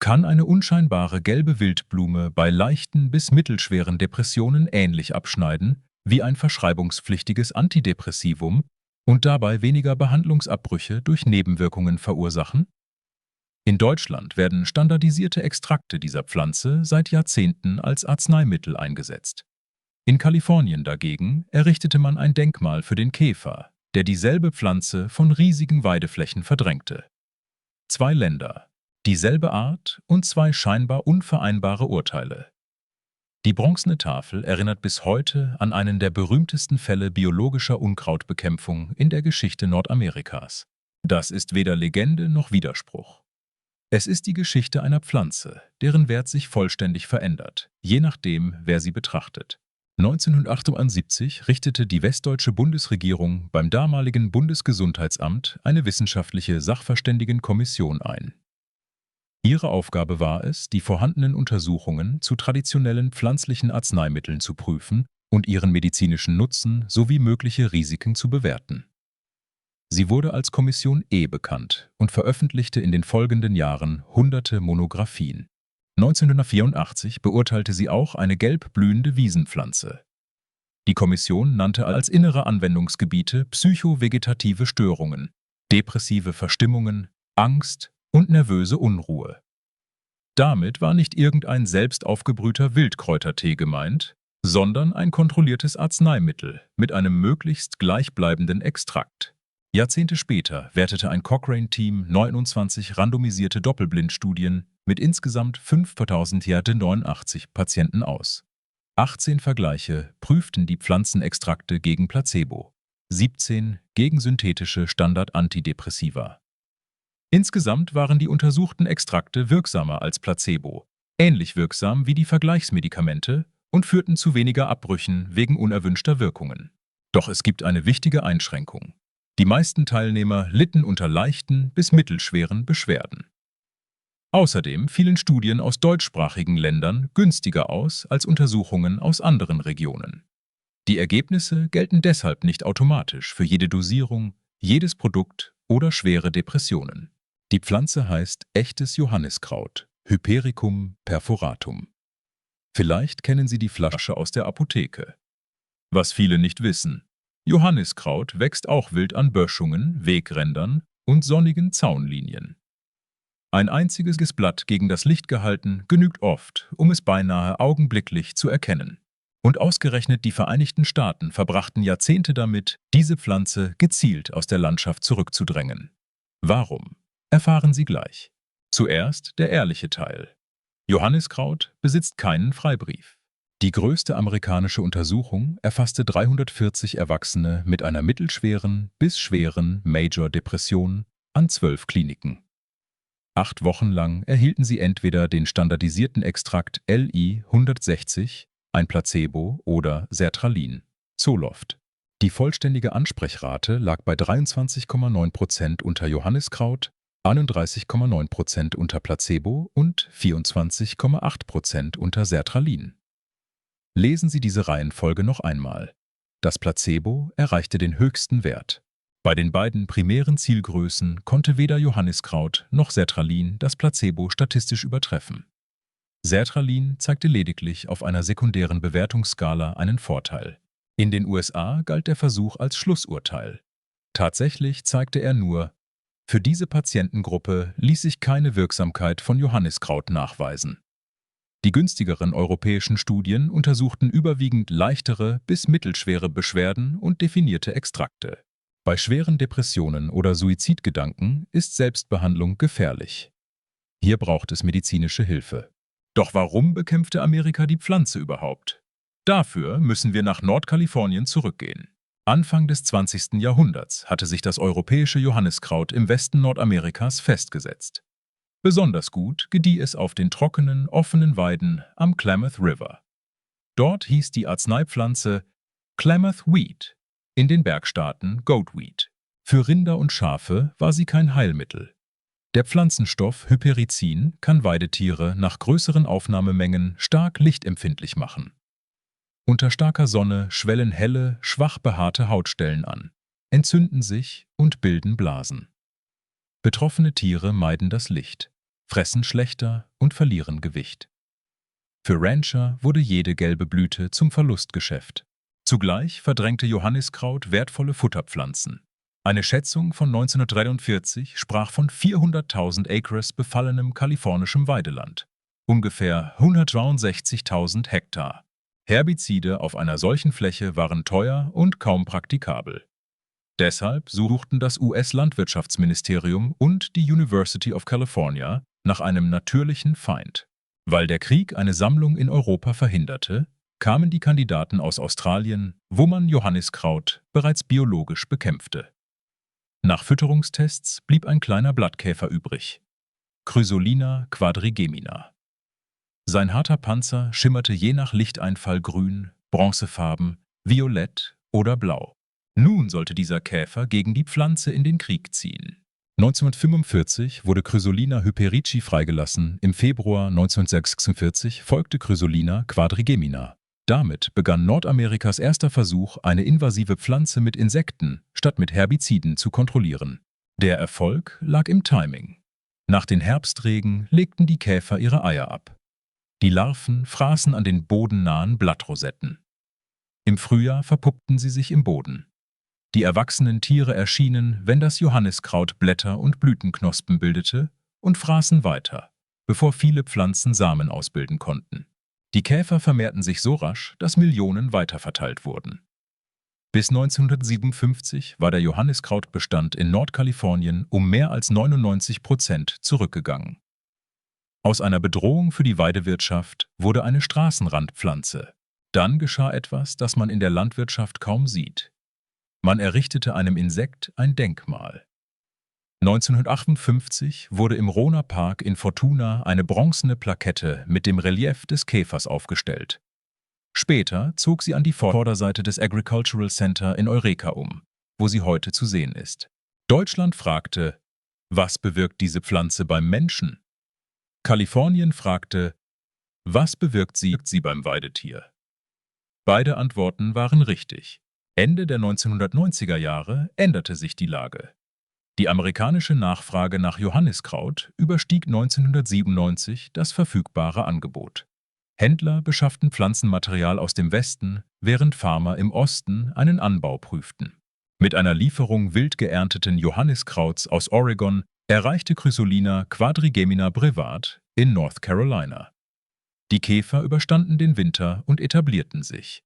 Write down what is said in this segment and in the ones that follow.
Kann eine unscheinbare gelbe Wildblume bei leichten bis mittelschweren Depressionen ähnlich abschneiden wie ein verschreibungspflichtiges Antidepressivum und dabei weniger Behandlungsabbrüche durch Nebenwirkungen verursachen? In Deutschland werden standardisierte Extrakte dieser Pflanze seit Jahrzehnten als Arzneimittel eingesetzt. In Kalifornien dagegen errichtete man ein Denkmal für den Käfer, der dieselbe Pflanze von riesigen Weideflächen verdrängte. Zwei Länder, dieselbe Art und zwei scheinbar unvereinbare Urteile. Die bronzene Tafel erinnert bis heute an einen der berühmtesten Fälle biologischer Unkrautbekämpfung in der Geschichte Nordamerikas. Das ist weder Legende noch Widerspruch. Es ist die Geschichte einer Pflanze, deren Wert sich vollständig verändert, je nachdem, wer sie betrachtet. 1978 richtete die westdeutsche Bundesregierung beim damaligen Bundesgesundheitsamt eine wissenschaftliche Sachverständigenkommission ein. Ihre Aufgabe war es, die vorhandenen Untersuchungen zu traditionellen pflanzlichen Arzneimitteln zu prüfen und ihren medizinischen Nutzen sowie mögliche Risiken zu bewerten. Sie wurde als Kommission E bekannt und veröffentlichte in den folgenden Jahren hunderte Monographien. 1984 beurteilte sie auch eine gelb blühende Wiesenpflanze. Die Kommission nannte als innere Anwendungsgebiete psychovegetative Störungen, depressive Verstimmungen, Angst und nervöse Unruhe. Damit war nicht irgendein selbst aufgebrühter Wildkräutertee gemeint, sondern ein kontrolliertes Arzneimittel mit einem möglichst gleichbleibenden Extrakt. Jahrzehnte später wertete ein Cochrane-Team 29 randomisierte Doppelblindstudien mit insgesamt 5.089 Patienten aus. 18 Vergleiche prüften die Pflanzenextrakte gegen Placebo, 17 gegen synthetische Standard-Antidepressiva. Insgesamt waren die untersuchten Extrakte wirksamer als Placebo, ähnlich wirksam wie die Vergleichsmedikamente und führten zu weniger Abbrüchen wegen unerwünschter Wirkungen. Doch es gibt eine wichtige Einschränkung. Die meisten Teilnehmer litten unter leichten bis mittelschweren Beschwerden. Außerdem fielen Studien aus deutschsprachigen Ländern günstiger aus als Untersuchungen aus anderen Regionen. Die Ergebnisse gelten deshalb nicht automatisch für jede Dosierung, jedes Produkt oder schwere Depressionen. Die Pflanze heißt echtes Johanniskraut, Hypericum perforatum. Vielleicht kennen Sie die Flasche aus der Apotheke. Was viele nicht wissen: Johanniskraut wächst auch wild an Böschungen, Wegrändern und sonnigen Zaunlinien. Ein einziges Blatt gegen das Licht gehalten genügt oft, um es beinahe augenblicklich zu erkennen. Und ausgerechnet die Vereinigten Staaten verbrachten Jahrzehnte damit, diese Pflanze gezielt aus der Landschaft zurückzudrängen. Warum? Erfahren Sie gleich. Zuerst der ehrliche Teil. Johanniskraut besitzt keinen Freibrief. Die größte amerikanische Untersuchung erfasste 340 Erwachsene mit einer mittelschweren bis schweren Major-Depression an 12 Kliniken. 8 Wochen lang erhielten sie entweder den standardisierten Extrakt LI 160, ein Placebo oder Sertralin, Zoloft. Die vollständige Ansprechrate lag bei 23,9% unter Johanniskraut, 31,9% unter Placebo und 24,8% unter Sertralin. Lesen Sie diese Reihenfolge noch einmal. Das Placebo erreichte den höchsten Wert. Bei den beiden primären Zielgrößen konnte weder Johanniskraut noch Sertralin das Placebo statistisch übertreffen. Sertralin zeigte lediglich auf einer sekundären Bewertungsskala einen Vorteil. In den USA galt der Versuch als Schlussurteil. Tatsächlich zeigte er nur: Für diese Patientengruppe ließ sich keine Wirksamkeit von Johanniskraut nachweisen. Die günstigeren europäischen Studien untersuchten überwiegend leichtere bis mittelschwere Beschwerden und definierte Extrakte. Bei schweren Depressionen oder Suizidgedanken ist Selbstbehandlung gefährlich. Hier braucht es medizinische Hilfe. Doch warum bekämpfte Amerika die Pflanze überhaupt? Dafür müssen wir nach Nordkalifornien zurückgehen. Anfang des 20. Jahrhunderts hatte sich das europäische Johanniskraut im Westen Nordamerikas festgesetzt. Besonders gut gedieh es auf den trockenen, offenen Weiden am Klamath River. Dort hieß die Arzneipflanze Klamath Wheat, in den Bergstaaten Goatweed. Für Rinder und Schafe war sie kein Heilmittel. Der Pflanzenstoff Hypericin kann Weidetiere nach größeren Aufnahmemengen stark lichtempfindlich machen. Unter starker Sonne schwellen helle, schwach behaarte Hautstellen an, entzünden sich und bilden Blasen. Betroffene Tiere meiden das Licht. fressen schlechter und verlieren Gewicht. Für Rancher wurde jede gelbe Blüte zum Verlustgeschäft. Zugleich verdrängte Johanniskraut wertvolle Futterpflanzen. Eine Schätzung von 1943 sprach von 400.000 Acres befallenem kalifornischem Weideland, ungefähr 163.000 Hektar. Herbizide auf einer solchen Fläche waren teuer und kaum praktikabel. Deshalb suchten das US-Landwirtschaftsministerium und die University of California nach einem natürlichen Feind. Weil der Krieg eine Sammlung in Europa verhinderte, kamen die Kandidaten aus Australien, wo man Johanniskraut bereits biologisch bekämpfte. Nach Fütterungstests blieb ein kleiner Blattkäfer übrig: Chrysolina quadrigemina. Sein harter Panzer schimmerte je nach Lichteinfall grün, bronzefarben, violett oder blau. Nun sollte dieser Käfer gegen die Pflanze in den Krieg ziehen. 1945 wurde Chrysolina hyperici freigelassen, im Februar 1946 folgte Chrysolina quadrigemina. Damit begann Nordamerikas erster Versuch, eine invasive Pflanze mit Insekten statt mit Herbiziden zu kontrollieren. Der Erfolg lag im Timing. Nach den Herbstregen legten die Käfer ihre Eier ab. Die Larven fraßen an den bodennahen Blattrosetten. Im Frühjahr verpuppten sie sich im Boden. Die erwachsenen Tiere erschienen, wenn das Johanniskraut Blätter und Blütenknospen bildete, und fraßen weiter, bevor viele Pflanzen Samen ausbilden konnten. Die Käfer vermehrten sich so rasch, dass Millionen weiterverteilt wurden. Bis 1957 war der Johanniskrautbestand in Nordkalifornien um mehr als 99% zurückgegangen. Aus einer Bedrohung für die Weidewirtschaft wurde eine Straßenrandpflanze. Dann geschah etwas, das man in der Landwirtschaft kaum sieht. Man errichtete einem Insekt ein Denkmal. 1958 wurde im Rona Park in Fortuna eine bronzene Plakette mit dem Relief des Käfers aufgestellt. Später zog sie an die Vorderseite des Agricultural Center in Eureka um, wo sie heute zu sehen ist. Deutschland fragte: Was bewirkt diese Pflanze beim Menschen? Kalifornien fragte: Was bewirkt sie beim Weidetier? Beide Antworten waren richtig. Ende der 1990er Jahre änderte sich die Lage. Die amerikanische Nachfrage nach Johanniskraut überstieg 1997 das verfügbare Angebot. Händler beschafften Pflanzenmaterial aus dem Westen, während Farmer im Osten einen Anbau prüften. Mit einer Lieferung wild geernteten Johanniskrauts aus Oregon erreichte Chrysolina quadrigemina brevat in North Carolina. Die Käfer überstanden den Winter und etablierten sich.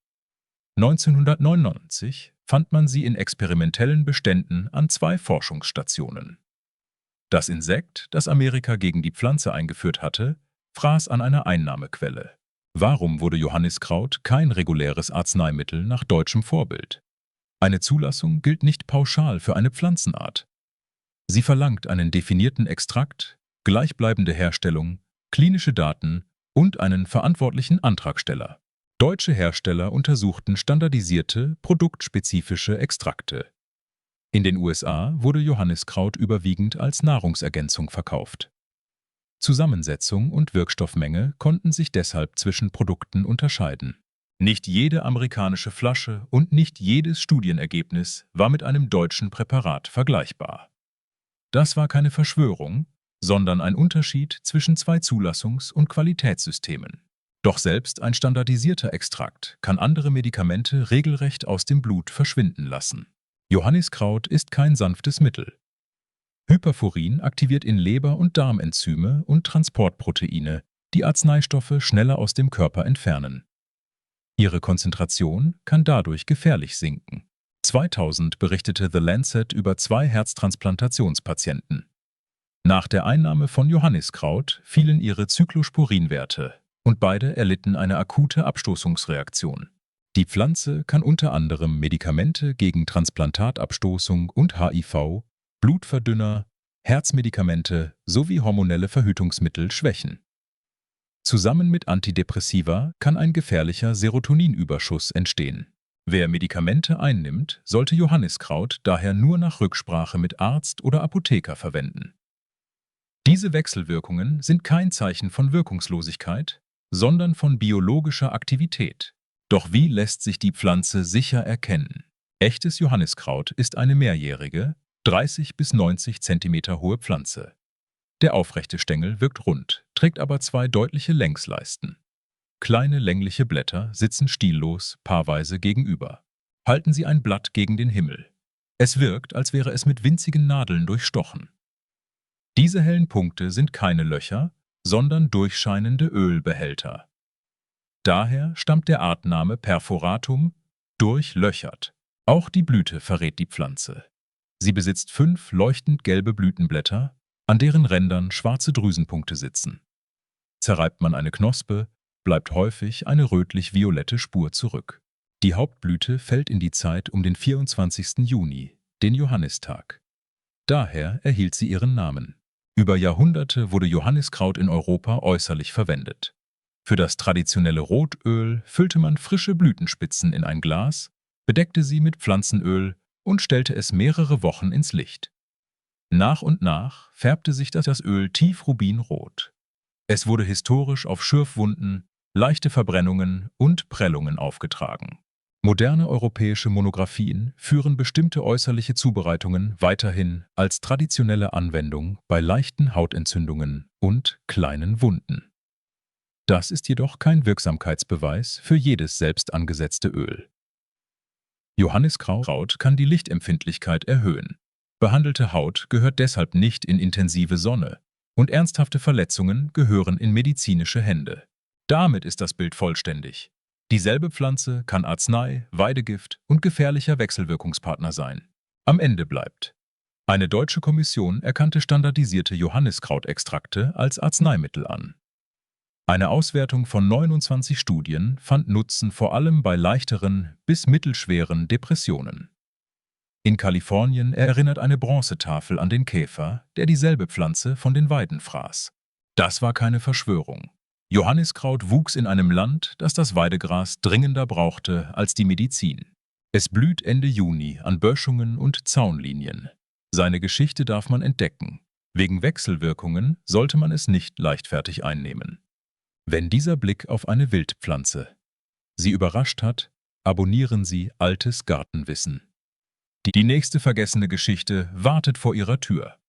1999 fand man sie in experimentellen Beständen an 2 Forschungsstationen. Das Insekt, das Amerika gegen die Pflanze eingeführt hatte, fraß an einer Einnahmequelle. Warum wurde Johanniskraut kein reguläres Arzneimittel nach deutschem Vorbild? Eine Zulassung gilt nicht pauschal für eine Pflanzenart. Sie verlangt einen definierten Extrakt, gleichbleibende Herstellung, klinische Daten und einen verantwortlichen Antragsteller. Deutsche Hersteller untersuchten standardisierte, produktspezifische Extrakte. In den USA wurde Johanniskraut überwiegend als Nahrungsergänzung verkauft. Zusammensetzung und Wirkstoffmenge konnten sich deshalb zwischen Produkten unterscheiden. Nicht jede amerikanische Flasche und nicht jedes Studienergebnis war mit einem deutschen Präparat vergleichbar. Das war keine Verschwörung, sondern ein Unterschied zwischen 2 Zulassungs- und Qualitätssystemen. Doch selbst ein standardisierter Extrakt kann andere Medikamente regelrecht aus dem Blut verschwinden lassen. Johanniskraut ist kein sanftes Mittel. Hyperforin aktiviert in Leber und Darm Enzyme und Transportproteine, die Arzneistoffe schneller aus dem Körper entfernen. Ihre Konzentration kann dadurch gefährlich sinken. 2000 berichtete The Lancet über 2 Herztransplantationspatienten. Nach der Einnahme von Johanniskraut fielen ihre Cyclosporinwerte und beide erlitten eine akute Abstoßungsreaktion. Die Pflanze kann unter anderem Medikamente gegen Transplantatabstoßung und HIV, Blutverdünner, Herzmedikamente sowie hormonelle Verhütungsmittel schwächen. Zusammen mit Antidepressiva kann ein gefährlicher Serotoninüberschuss entstehen. Wer Medikamente einnimmt, sollte Johanniskraut daher nur nach Rücksprache mit Arzt oder Apotheker verwenden. Diese Wechselwirkungen sind kein Zeichen von Wirkungslosigkeit, sondern von biologischer Aktivität. Doch wie lässt sich die Pflanze sicher erkennen? Echtes Johanniskraut ist eine mehrjährige, 30 bis 90 cm hohe Pflanze. Der aufrechte Stängel wirkt rund, trägt aber zwei deutliche Längsleisten. Kleine längliche Blätter sitzen stillos, paarweise gegenüber. Halten Sie ein Blatt gegen den Himmel. Es wirkt, als wäre es mit winzigen Nadeln durchstochen. Diese hellen Punkte sind keine Löcher, sondern durchscheinende Ölbehälter. Daher stammt der Artname Perforatum, durchlöchert. Auch die Blüte verrät die Pflanze. Sie besitzt 5 leuchtend gelbe Blütenblätter, an deren Rändern schwarze Drüsenpunkte sitzen. Zerreibt man eine Knospe, bleibt häufig eine rötlich-violette Spur zurück. Die Hauptblüte fällt in die Zeit um den 24. Juni, den Johannistag. Daher erhielt sie ihren Namen. Über Jahrhunderte wurde Johanniskraut in Europa äußerlich verwendet. Für das traditionelle Rotöl füllte man frische Blütenspitzen in ein Glas, bedeckte sie mit Pflanzenöl und stellte es mehrere Wochen ins Licht. Nach und nach färbte sich das Öl tiefrubinrot. Es wurde historisch auf Schürfwunden, leichte Verbrennungen und Prellungen aufgetragen. Moderne europäische Monographien führen bestimmte äußerliche Zubereitungen weiterhin als traditionelle Anwendung bei leichten Hautentzündungen und kleinen Wunden. Das ist jedoch kein Wirksamkeitsbeweis für jedes selbst angesetzte Öl. Johanniskraut kann die Lichtempfindlichkeit erhöhen. Behandelte Haut gehört deshalb nicht in intensive Sonne und ernsthafte Verletzungen gehören in medizinische Hände. Damit ist das Bild vollständig. Dieselbe Pflanze kann Arznei, Weidegift und gefährlicher Wechselwirkungspartner sein. Am Ende bleibt: Eine deutsche Kommission erkannte standardisierte Johanniskrautextrakte als Arzneimittel an. Eine Auswertung von 29 Studien fand Nutzen vor allem bei leichteren bis mittelschweren Depressionen. In Kalifornien erinnert eine Bronzetafel an den Käfer, der dieselbe Pflanze von den Weiden fraß. Das war keine Verschwörung. Johanniskraut wuchs in einem Land, das das Weidegras dringender brauchte als die Medizin. Es blüht Ende Juni an Böschungen und Zaunlinien. Seine Geschichte darf man entdecken. Wegen Wechselwirkungen sollte man es nicht leichtfertig einnehmen. Wenn dieser Blick auf eine Wildpflanze Sie überrascht hat, abonnieren Sie Altes Gartenwissen. Die nächste vergessene Geschichte wartet vor Ihrer Tür.